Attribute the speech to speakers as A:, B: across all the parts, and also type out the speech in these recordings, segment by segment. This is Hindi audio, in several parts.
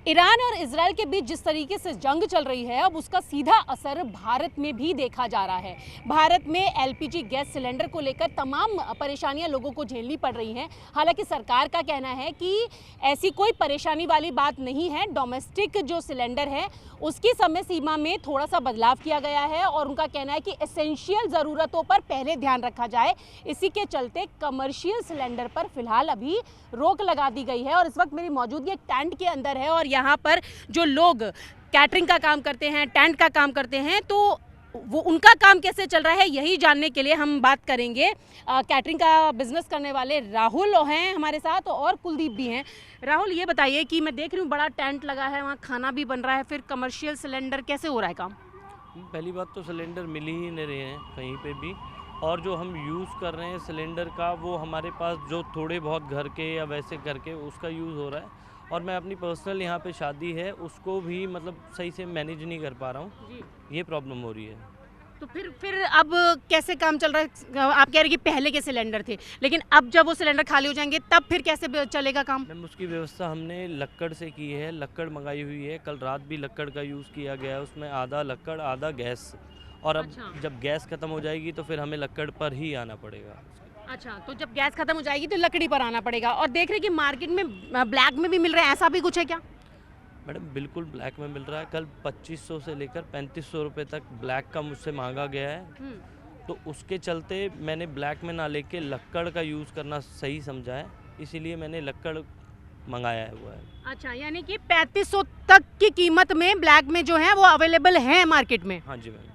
A: ईरान और इजराइल के बीच जिस तरीके से जंग चल रही है, अब उसका सीधा असर भारत में भी देखा जा रहा है। भारत में एलपीजी गैस सिलेंडर को लेकर तमाम परेशानियां लोगों को झेलनी पड़ रही हैं। हालांकि सरकार का कहना है कि ऐसी कोई परेशानी वाली बात नहीं है। डोमेस्टिक जो सिलेंडर है उसकी समय सीमा में थोड़ा सा बदलाव किया गया है और उनका कहना है कि एसेंशियल ज़रूरतों पर पहले ध्यान रखा जाए। इसी के चलते कमर्शियल सिलेंडर पर फिलहाल अभी रोक लगा दी गई है। और इस वक्त मेरी मौजूदगी एक टेंट के अंदर है और यहाँ पर जो लोग कैटरिंग का काम करते हैं, टेंट का काम करते हैं, तो वो उनका काम कैसे चल रहा है यही जानने के लिए हम बात करेंगे। कैटरिंग का बिजनेस करने वाले राहुल हैं हमारे साथ और कुलदीप भी हैं। राहुल, ये बताइए कि मैं देख रही हूँ बड़ा टेंट लगा है, वहाँ खाना भी बन रहा है, फिर कमर्शियल सिलेंडर कैसे हो रहा है काम?
B: पहली बात तो सिलेंडर मिल ही नहीं रहे हैं कहीं पे भी, और जो हम यूज़ कर रहे हैं सिलेंडर का वो हमारे पास जो थोड़े बहुत घर के या वैसे करके उसका यूज़ हो रहा है। और मैं अपनी पर्सनल यहाँ पे शादी है उसको भी मतलब सही से मैनेज नहीं कर पा रहा हूँ, ये प्रॉब्लम हो रही है।
A: तो फिर अब कैसे काम चल रहा है? आप कह रहे हैं कि पहले के सिलेंडर थे, लेकिन अब जब वो सिलेंडर खाली हो जाएंगे तब फिर कैसे चलेगा काम?
B: मैम उसकी व्यवस्था हमने लक्कड़ से की है, लक्कड़ मंगाई हुई है। कल रात भी लक्कड़ का यूज़ किया गया है, उसमें आधा लक्कड़ आधा गैस। और अब
A: अच्छा।
B: जब गैस ख़त्म हो जाएगी तो फिर हमें लक्कड़ पर ही आना पड़ेगा।
A: अच्छा, तो जब गैस खत्म हो जाएगी तो लकड़ी पर आना पड़ेगा। और देख रहे हैं कि मार्केट में ब्लैक में भी मिल रहा है, ऐसा भी कुछ है क्या?
B: मैडम बिल्कुल ब्लैक में मिल रहा है। कल 2500 से लेकर 3500 रुपये तक ब्लैक का मुझसे मांगा गया है। तो उसके चलते मैंने ब्लैक में ना लेके लक्कड़ का यूज़ करना सही समझा है, इसीलिए मैंने लक्कड़ मंगाया हुआ है।
A: अच्छा, यानी कि 3500 तक की कीमत में ब्लैक में जो है वो अवेलेबल है मार्केट में?
B: हाँ जी मैम।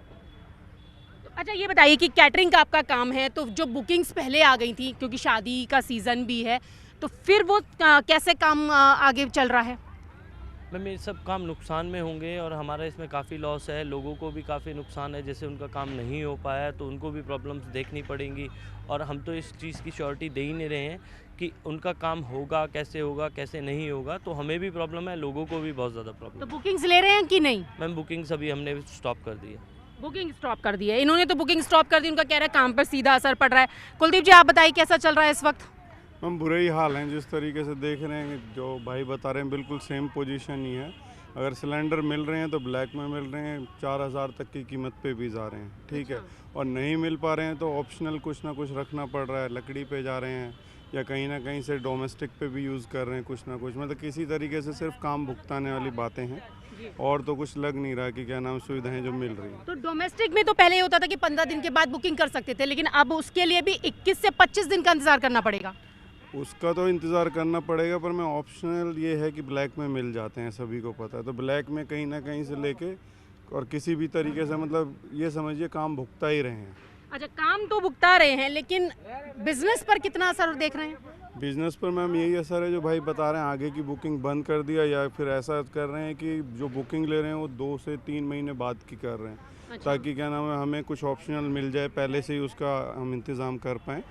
A: अच्छा, ये बताइए कि कैटरिंग का आपका काम है, तो जो बुकिंग्स पहले आ गई थी क्योंकि शादी का सीज़न भी है, तो फिर वो कैसे काम आगे चल रहा है?
B: मैम ये सब काम नुकसान में होंगे और हमारा इसमें काफ़ी लॉस है, लोगों को भी काफ़ी नुकसान है। जैसे उनका काम नहीं हो पाया तो उनको भी प्रॉब्लम्स देखनी पड़ेंगी, और हम तो इस चीज़ की श्योरिटी दे ही नहीं रहे हैं कि उनका काम होगा कैसे नहीं होगा। तो हमें भी प्रॉब्लम है, लोगों को भी बहुत ज़्यादा प्रॉब्लम।
A: तो बुकिंग्स ले रहे हैं कि नहीं?
B: मैम बुकिंग्स अभी हमने स्टॉप कर दी है।
A: बुकिंग स्टॉप कर दी है इन्होंने, तो बुकिंग स्टॉप कर दी। उनका कह रहा है काम पर सीधा असर पड़ रहा है। कुलदीप जी, आप बताइए कैसा चल रहा है इस वक्त?
C: हम बुरे ही हाल हैं, जिस तरीके से देख रहे हैं, जो भाई बता रहे हैं बिल्कुल सेम पोजीशन ही है। अगर सिलेंडर मिल रहे हैं तो ब्लैक में मिल रहे हैं, 4000 तक की कीमत पे भी जा रहे हैं, ठीक है। और नहीं मिल पा रहे हैं तो ऑप्शनल कुछ ना कुछ रखना पड़ रहा है, लकड़ी पे जा रहे हैं या कहीं ना कहीं से डोमेस्टिक पे भी यूज़ कर रहे हैं कुछ ना कुछ। मतलब किसी तरीके से सिर्फ काम भुगताने वाली बातें हैं और तो कुछ लग नहीं रहा कि क्या नाम सुविधाएं जो मिल रही हैं।
A: तो डोमेस्टिक में तो पहले ये होता था कि 15 दिन के बाद बुकिंग कर सकते थे, लेकिन अब उसके लिए भी 21 से 25 दिन का इंतजार करना पड़ेगा।
C: उसका तो इंतज़ार करना पड़ेगा, पर मैं ऑप्शनल ये है कि ब्लैक में मिल जाते हैं, सभी को पता है। तो ब्लैक में कहीं ना कहीं से लेके और किसी भी तरीके से मतलब ये समझिए काम भुगता ही रहे हैं।
A: अच्छा, काम तो भुगता रहे हैं, लेकिन बिजनेस पर कितना असर देख रहे हैं?
C: बिजनेस पर मैम यही असर है जो भाई बता रहे हैं, आगे की बुकिंग बंद कर दिया या फिर ऐसा कर रहे हैं कि जो बुकिंग ले रहे हैं वो 2 से 3 महीने बाद की कर रहे हैं।
A: अच्छा।
C: ताकि क्या नाम है हमें कुछ ऑप्शनल मिल जाए, पहले से ही उसका हम इंतज़ाम कर पाएँ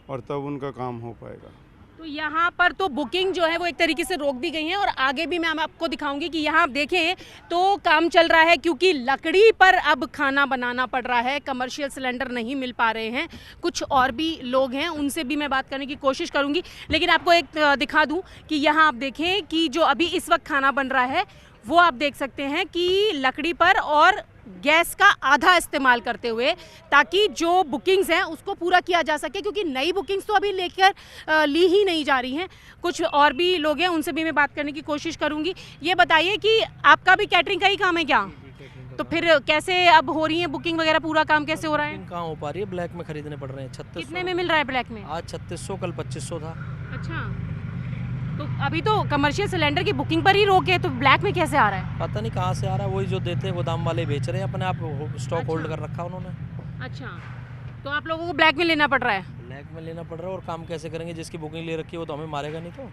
C: और तब उनका काम हो पाएगा।
A: तो यहाँ पर तो बुकिंग जो है वो एक तरीके से रोक दी गई है और आगे भी मैं आपको दिखाऊंगी कि यहाँ आप देखें तो काम चल रहा है, क्योंकि लकड़ी पर अब खाना बनाना पड़ रहा है। कमर्शियल सिलेंडर नहीं मिल पा रहे हैं। कुछ और भी लोग हैं, उनसे भी मैं बात करने की कोशिश करूँगी, लेकिन आपको एक दिखा दूँ कि यहाँ आप देखें कि जो अभी इस वक्त खाना बन रहा है वो आप देख सकते हैं कि लकड़ी पर और गैस का आधा इस्तेमाल करते हुए, ताकि जो बुकिंग्स हैं उसको पूरा किया जा सके, क्योंकि नई बुकिंग्स तो अभी लेकर ली ही नहीं जा रही हैं। कुछ और भी लोग हैं, उनसे भी मैं बात करने की कोशिश करूंगी। ये बताइए कि आपका भी कैटरिंग का ही काम है क्या? तो फिर कैसे अब हो रही है बुकिंग वगैरह, पूरा काम कैसे हो रहा है?
B: कहाँ हो पा रही है, ब्लैक में खरीदने पड़ रहे हैं। 3600
A: कितने में मिल रहा है ब्लैक में?
B: आज 3600, कल 2500 था।
A: अच्छा, तो अभी तो कमर्शियल सिलेंडर की बुकिंग पर ही रोक है, तो ब्लैक में कैसे आ रहा है?
B: पता नहीं कहाँ से आ रहा है, वही जो देते हैं गोदाम वाले बेच रहे हैं, अपने आप स्टॉक होल्ड
A: अच्छा।
B: कर रखा उन्होंने।
A: अच्छा, तो आप लोगों को ब्लैक में लेना पड़ रहा है?
B: ब्लैक में लेना पड़ रहा है, और काम कैसे करेंगे? जिसकी बुकिंग ले रखी है वो तो हमें मारेगा नहीं। तो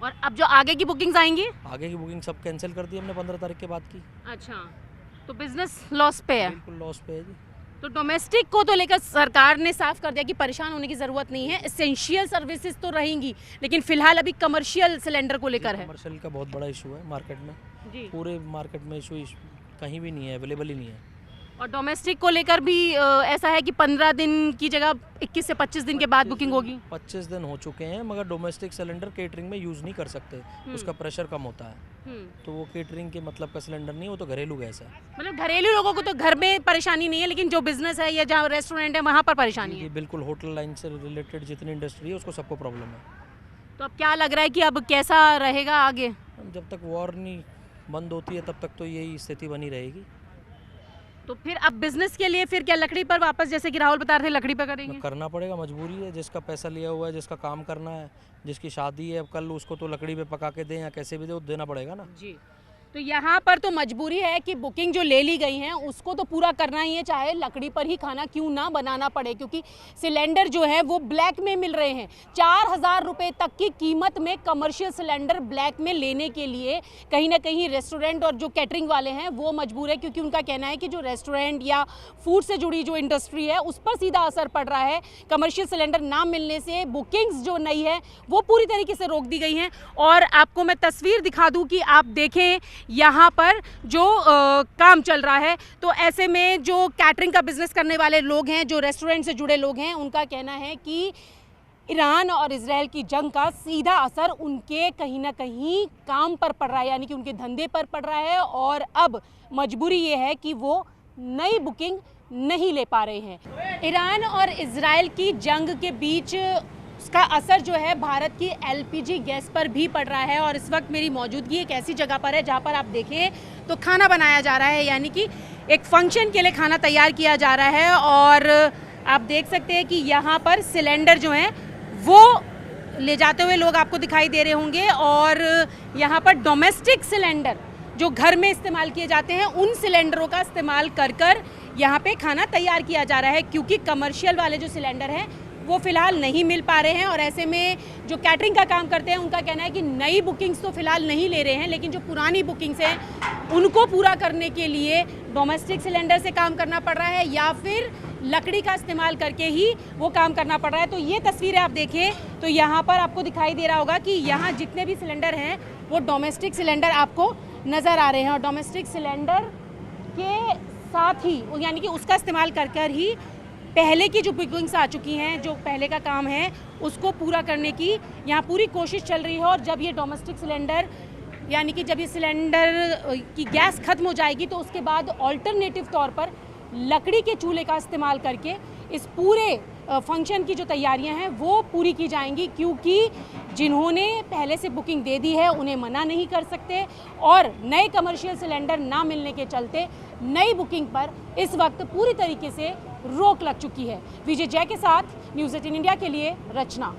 A: और अब जो आगे की बुकिंग्स आएंगी?
B: आगे की बुकिंग सब कैंसिल कर दी हमने 15 तारीख के बाद की।
A: अच्छा, तो बिजनेस लॉस पे है।
B: बिल्कुल लॉस पे है जी।
A: तो डोमेस्टिक को तो लेकर सरकार ने साफ कर दिया कि परेशान होने की ज़रूरत नहीं है, एसेंशियल सर्विसेज तो रहेंगी, लेकिन फिलहाल अभी कमर्शियल सिलेंडर को लेकर है।
B: कमर्शियल का बहुत बड़ा इशू है मार्केट में
A: जी।
B: पूरे मार्केट में इशू कहीं भी नहीं है, अवेलेबल ही नहीं है।
A: और डोमेस्टिक को लेकर भी ऐसा है कि 15 दिन की जगह 21 से 25 दिन के बाद बुकिंग होगी।
B: 25 दिन हो चुके हैं, मगर डोमेस्टिक सिलेंडर केटरिंग में यूज़ नहीं कर सकते, उसका प्रेशर कम होता है।
D: तो वो केटरिंग के मतलब का सिलेंडर नहीं, वो तो घरेलू गैस है।
A: मतलब घरेलू लोगों को तो घर में परेशानी नहीं है, लेकिन जो बिजनेस है या जहाँ रेस्टोरेंट है वहाँ पर परेशानी
D: ये
A: है।
D: बिल्कुल होटल लाइन से रिलेटेड जितनी इंडस्ट्री है उसको सबको प्रॉब्लम है।
A: तो अब क्या लग रहा है कि अब कैसा रहेगा आगे?
D: जब तक वॉर नहीं बंद होती है तब तक तो यही स्थिति बनी रहेगी।
A: तो फिर अब बिजनेस के लिए फिर क्या लकड़ी पर वापस, जैसे कि राहुल बता रहे थे, लकड़ी पर करेंगे?
D: करना पड़ेगा, मजबूरी है। जिसका पैसा लिया हुआ है, जिसका काम करना है, जिसकी शादी है, अब कल उसको तो लकड़ी पे पका के दें या कैसे भी दे, वो देना पड़ेगा ना।
A: जी। तो यहाँ पर तो मजबूरी है कि बुकिंग जो ले ली गई हैं उसको तो पूरा करना ही है, चाहे लकड़ी पर ही खाना क्यों ना बनाना पड़े, क्योंकि सिलेंडर जो है वो ब्लैक में मिल रहे हैं। 4,000 रुपये तक की कीमत में कमर्शियल सिलेंडर ब्लैक में लेने के लिए कहीं ना कहीं रेस्टोरेंट और जो कैटरिंग वाले हैं वो मजबूर है, क्योंकि उनका कहना है कि जो रेस्टोरेंट या फूड से जुड़ी जो इंडस्ट्री है उस पर सीधा असर पड़ रहा है। कमर्शियल सिलेंडर ना मिलने से बुकिंग्स जो नई है वो पूरी तरीके से रोक दी गई हैं। और आपको मैं तस्वीर दिखा दूँ कि आप देखें यहाँ पर जो काम चल रहा है, तो ऐसे में जो कैटरिंग का बिजनेस करने वाले लोग हैं, जो रेस्टोरेंट से जुड़े लोग हैं, उनका कहना है कि ईरान और इजराइल की जंग का सीधा असर उनके कहीं ना कहीं काम पर पड़ रहा है, यानी कि उनके धंधे पर पड़ रहा है। और अब मजबूरी ये है कि वो नई बुकिंग नहीं ले पा रहे हैं। ईरान और इजराइल की जंग के बीच उसका असर जो है भारत की एलपीजी गैस पर भी पड़ रहा है। और इस वक्त मेरी मौजूदगी एक ऐसी जगह पर है जहाँ पर आप देखें तो खाना बनाया जा रहा है, यानी कि एक फंक्शन के लिए खाना तैयार किया जा रहा है। और आप देख सकते हैं कि यहाँ पर सिलेंडर जो हैं वो ले जाते हुए लोग आपको दिखाई दे रहे होंगे। और यहाँ पर डोमेस्टिक सिलेंडर जो घर में इस्तेमाल किए जाते हैं उन सिलेंडरों का इस्तेमाल कर यहाँ पे खाना तैयार किया जा रहा है, क्योंकि कमर्शियल वाले जो सिलेंडर हैं वो फ़िलहाल नहीं मिल पा रहे हैं। और ऐसे में जो कैटरिंग का काम करते हैं उनका कहना है कि नई बुकिंग्स तो फ़िलहाल नहीं ले रहे हैं, लेकिन जो पुरानी बुकिंग्स हैं उनको पूरा करने के लिए डोमेस्टिक सिलेंडर से काम करना पड़ रहा है या फिर लकड़ी का इस्तेमाल करके ही वो काम करना पड़ रहा है। तो ये तस्वीरें आप देखें तो यहाँ पर आपको दिखाई दे रहा होगा कि यहाँ जितने भी सिलेंडर हैं वो डोमेस्टिक सिलेंडर आपको नज़र आ रहे हैं। और डोमेस्टिक सिलेंडर के साथ ही यानी कि उसका इस्तेमाल कर ही पहले की जो बुकिंग्स आ चुकी हैं, जो पहले का काम है उसको पूरा करने की यहाँ पूरी कोशिश चल रही है। और जब ये डोमेस्टिक सिलेंडर यानी कि जब ये सिलेंडर की गैस ख़त्म हो जाएगी तो उसके बाद ऑल्टरनेटिव तौर पर लकड़ी के चूल्हे का इस्तेमाल करके इस पूरे फंक्शन की जो तैयारियां हैं वो पूरी की जाएंगी, क्योंकि जिन्होंने पहले से बुकिंग दे दी है उन्हें मना नहीं कर सकते। और नए कमर्शियल सिलेंडर ना मिलने के चलते नई बुकिंग पर इस वक्त पूरी तरीके से रोक लग चुकी है। विजय जय के साथ न्यूज़ 18 इंडिया के लिए रचना।